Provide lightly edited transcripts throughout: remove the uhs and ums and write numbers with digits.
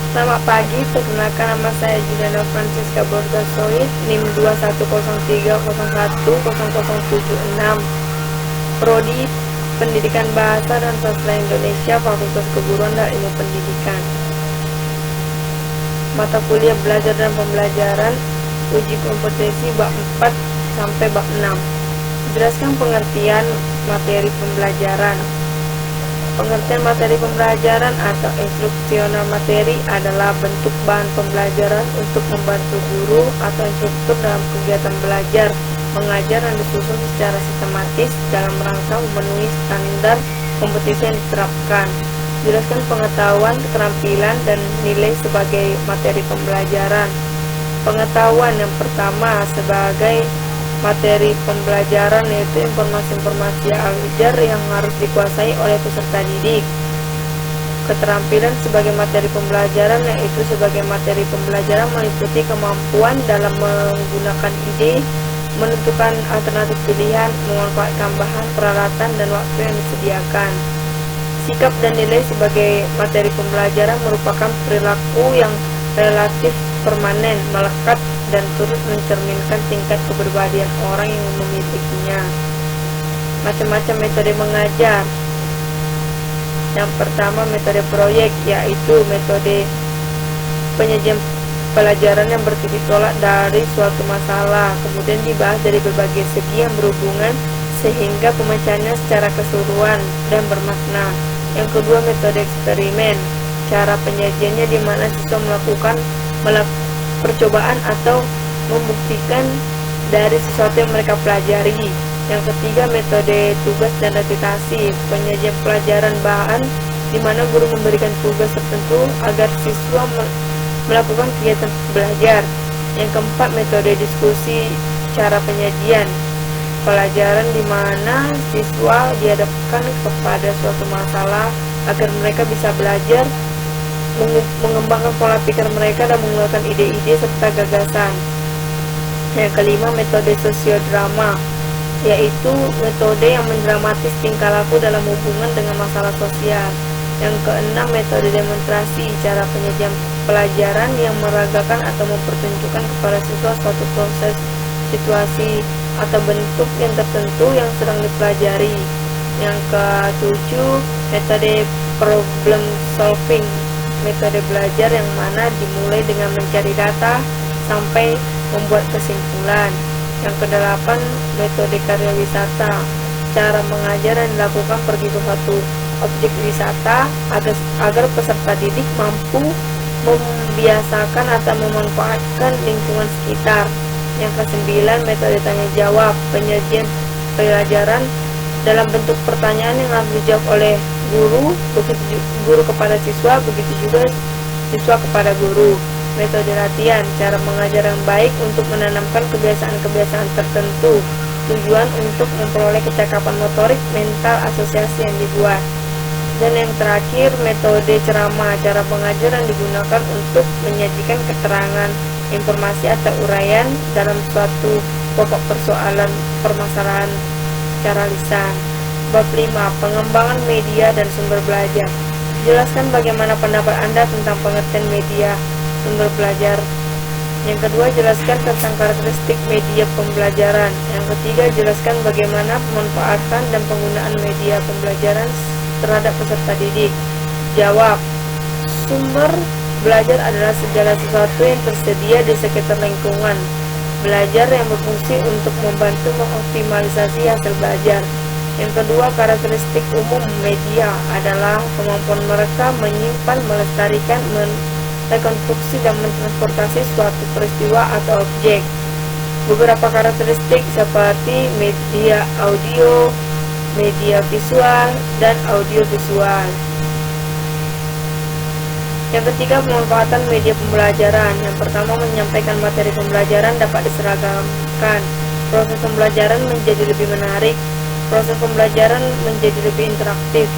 Selamat pagi, perkenalkan nama saya Juliana Francisca Borgasoid, NIM 2103010076, Prodi Pendidikan Bahasa dan Sastra Indonesia, Fakultas Keguruan dan Ilmu Pendidikan. Mata kuliah belajar dan pembelajaran, uji kompetensi bab 4 sampai bab 6. Jelaskan pengertian materi pembelajaran. Pengertian materi pembelajaran atau instruksional materi adalah bentuk bahan pembelajaran untuk membantu guru atau instruktur dalam kegiatan belajar, mengajar yang disusun secara sistematis dalam rangka memenuhi standar kompetisi yang diterapkan. Jelaskan pengetahuan, keterampilan, dan nilai sebagai materi pembelajaran. Pengetahuan yang pertama sebagai materi pembelajaran yaitu informasi-informasi ajar yang harus dikuasai oleh peserta didik. Keterampilan sebagai materi pembelajaran yaitu sebagai materi pembelajaran meliputi kemampuan dalam menggunakan ide, menentukan alternatif pilihan, memanfaatkan bahan, peralatan, dan waktu yang disediakan. Sikap dan nilai sebagai materi pembelajaran merupakan perilaku yang relatif permanen, melekat, dan turut mencerminkan tingkat kepribadian orang yang memilikinya. Macam-macam metode mengajar. Yang pertama, metode proyek, yaitu metode penyajian pelajaran yang bertitik tolak dari suatu masalah, kemudian dibahas dari berbagai segi yang berhubungan sehingga pemecahannya secara keseluruhan dan bermakna. Yang kedua, metode eksperimen. Cara penyajiannya di mana siswa melakukan percobaan atau membuktikan dari sesuatu yang mereka pelajari. Yang ketiga, metode tugas dan repetisi. Penyajian pelajaran bahan di mana guru memberikan tugas tertentu agar siswa melakukan kegiatan belajar. Yang keempat, metode diskusi. Cara penyajian pelajaran di mana siswa dihadapkan kepada suatu masalah agar mereka bisa belajar, mengembangkan pola pikir mereka dan mengeluarkan ide-ide serta gagasan. Yang kelima, metode sosiodrama, yaitu metode yang mendramatis tingkah laku dalam hubungan dengan masalah sosial. Yang keenam, metode demonstrasi. Cara penyajian pelajaran yang meragakan atau mempertunjukkan kepada siswa suatu proses, situasi, atau bentuk yang tertentu yang sedang dipelajari. Yang ketujuh, metode problem solving. Metode belajar yang mana dimulai dengan mencari data sampai membuat kesimpulan. Yang kedelapan, metode karya wisata. Cara mengajar yang dilakukan pergi ke suatu objek wisata agar peserta didik mampu membiasakan atau memanfaatkan lingkungan sekitar. Yang kesembilan, metode tanya jawab. Penyajian pelajaran dalam bentuk pertanyaan yang harus dijawab oleh guru kepada siswa, begitu juga siswa kepada guru. Metode latihan. Cara mengajar yang baik untuk menanamkan kebiasaan-kebiasaan tertentu. Tujuan untuk memperoleh kecakapan motorik, mental, asosiasi yang dibuat. Dan yang terakhir, metode ceramah. Cara pengajar yang digunakan untuk menyajikan keterangan, informasi atau uraian dalam suatu pokok persoalan permasalahan secara lisan. Bab 5. Pengembangan media dan sumber belajar. Jelaskan bagaimana pendapat Anda tentang pengertian media sumber belajar. Yang kedua, jelaskan tentang karakteristik media pembelajaran. Yang ketiga, jelaskan bagaimana pemanfaatan dan penggunaan media pembelajaran terhadap peserta didik. Jawab. Sumber belajar adalah segala sesuatu yang tersedia di sekitar lingkungan belajar yang berfungsi untuk membantu mengoptimalisasi hasil belajar. Yang kedua, karakteristik umum media adalah kemampuan mereka menyimpan, melestarikan, merekonstruksi, dan mentransportasi suatu peristiwa atau objek. Beberapa karakteristik seperti media audio, media visual, dan audiovisual. Yang ketiga, pemanfaatan media pembelajaran. Yang pertama, menyampaikan materi pembelajaran dapat diseragamkan. Proses pembelajaran menjadi lebih menarik. Proses pembelajaran menjadi lebih interaktif.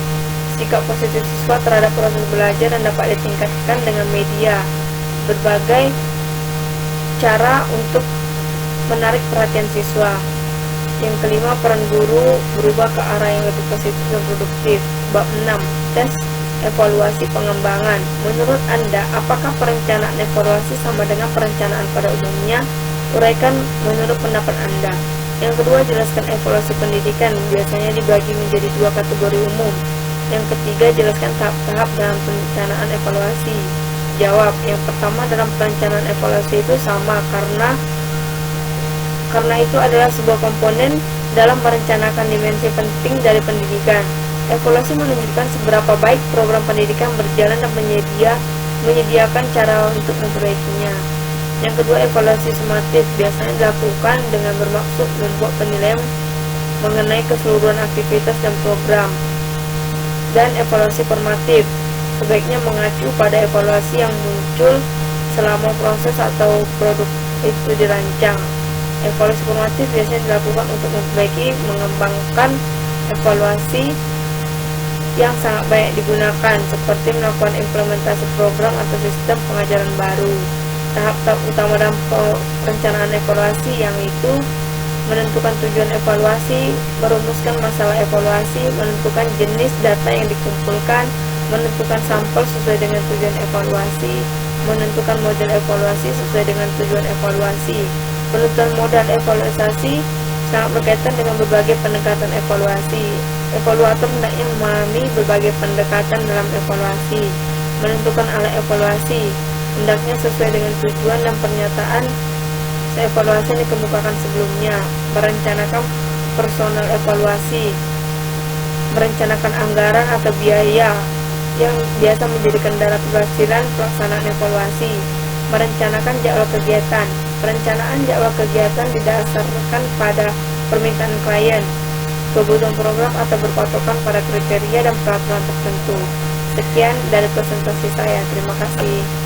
Sikap positif siswa terhadap proses belajar yang dapat ditingkatkan dengan media. Berbagai cara untuk menarik perhatian siswa. Yang kelima, peran guru berubah ke arah yang lebih positif dan produktif. Bab 6. Tes evaluasi pengembangan. Menurut Anda, apakah perencanaan evaluasi sama dengan perencanaan pada umumnya? Uraikan menurut pendapat Anda. Yang kedua, jelaskan evaluasi pendidikan. Biasanya dibagi menjadi dua kategori umum. Yang ketiga, jelaskan tahap-tahap dalam perencanaan evaluasi. Jawab. Yang pertama, dalam perencanaan evaluasi itu sama karena itu adalah sebuah komponen dalam merencanakan dimensi penting dari pendidikan. Evaluasi menunjukkan seberapa baik program pendidikan berjalan dan menyediakan cara untuk memperbaikinya. Yang kedua, evaluasi sumatif biasanya dilakukan dengan bermaksud membuat penilaian mengenai keseluruhan aktivitas dan program. Dan evaluasi formatif sebaiknya mengacu pada evaluasi yang muncul selama proses atau produk itu dirancang. Evaluasi formatif biasanya dilakukan untuk memperbaiki, mengembangkan evaluasi yang sangat banyak digunakan, seperti melakukan implementasi program atau sistem pengajaran baru. Tahap-tahap utama dalam perencanaan evaluasi yang itu menentukan tujuan evaluasi, merumuskan masalah evaluasi, menentukan jenis data yang dikumpulkan, menentukan sampel sesuai dengan tujuan evaluasi, menentukan model evaluasi sesuai dengan tujuan evaluasi. Penentuan modal evaluasi sangat berkaitan dengan berbagai pendekatan evaluasi. Evaluator hendaknya memahami berbagai pendekatan dalam evaluasi. Menentukan alat evaluasi hendaknya sesuai dengan tujuan dan pernyataan evaluasi yang dikemukakan sebelumnya. Merencanakan personal evaluasi, merencanakan anggaran atau biaya yang biasa menjadi kendala keberhasilan pelaksanaan evaluasi. Merencanakan jadwal kegiatan. Perencanaan jadwal kegiatan didasarkan pada permintaan klien, kebutuhan program atau berpatokan pada kriteria dan peraturan tertentu. Sekian dari presentasi saya. Terima kasih.